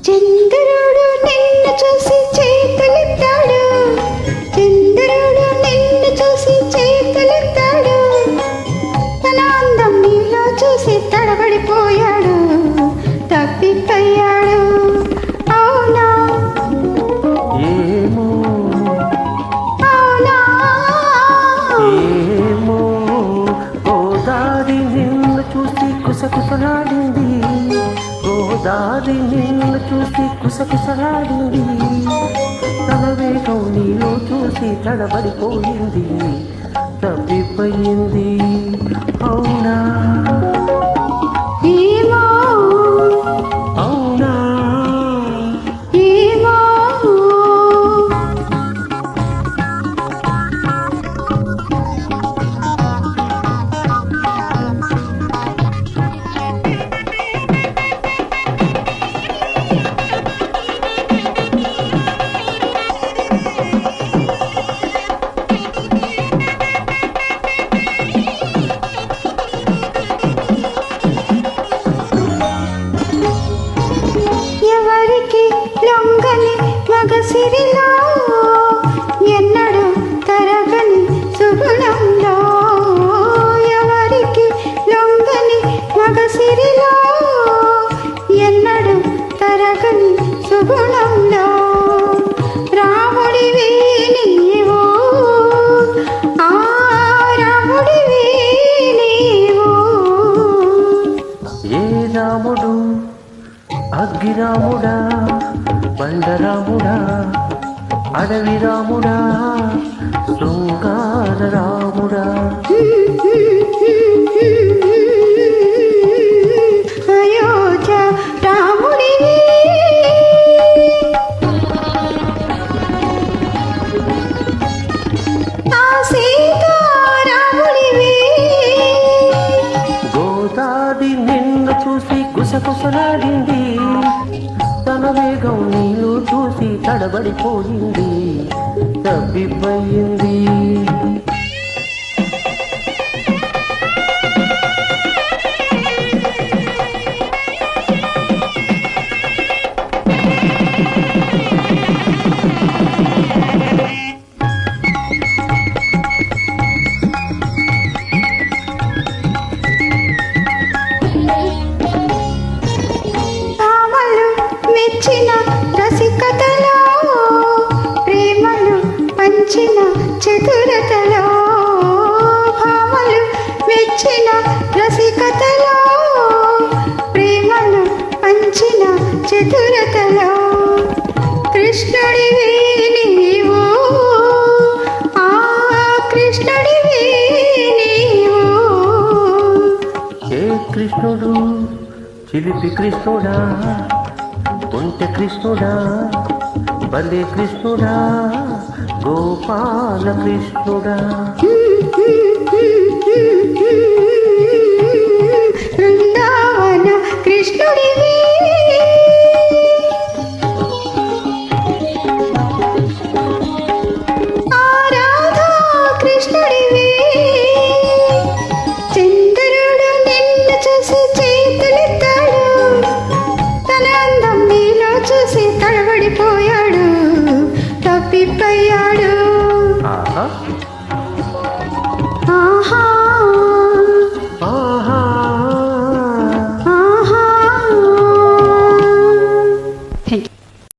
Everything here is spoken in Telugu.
చంద్రుడు నిన్ను చూసి చేతులెత్తాడు, చంద్రుడు నిన్ను చూసి చేతులెత్తాడు, తన అందం నీలో చూసి తడబడిపోయాడు, తప్పిపోయాడు. అవునా ఏమో అవునా ఏమో గోదారి నిన్ను చూసి కుసకుసలాడింది, గోదారి నిన్ను చూసి కుసకుసలాడింది, తన వేగం నీలో చూసి తడబడిపోయింది, తప్పిపోయింది. అవునా ఏమో అవునా ఏమో ఎవరికి లొంగని మగసిరిలో, ఎన్నడు తరగని సుగుణంలో, ఎవరికి లొంగని మగసిరిలో, ఎన్నడు తరగని సుగుణంలో, రాముడివి నీవు, ఆ రాముడివి నీవు. ఏ రాముడు అగ్గిరాముడా, బండరాముడా, అడవి రాముడా, శృంగార రాముడా. అయోధ్య రాముడివి, ఆ సీతా రాముడివి. గోదారి నిన్ను చూసి కుసకుసలాడింది, తన వేగం నీలో చూసి తడబడిపోయింది, తప్పిపోయింది. భామలు మెచ్చిన రసికతలో, ప్రేమలు పంచిన చతురతలో, భామలు మెచ్చిన రసికతలో, ప్రేమలు పంచిన చతురతలో, కృష్ణుడివి నీవు, ఆ కృష్ణుడివి నీవు. ఏ కృష్ణుడు చిలిపి కృష్ణుడా, ఉంటె కృష్ణుడా, బలే కృష్ణుడా, గోపాల కృష్ణుడా. బృందావన కృష్ణుడివి.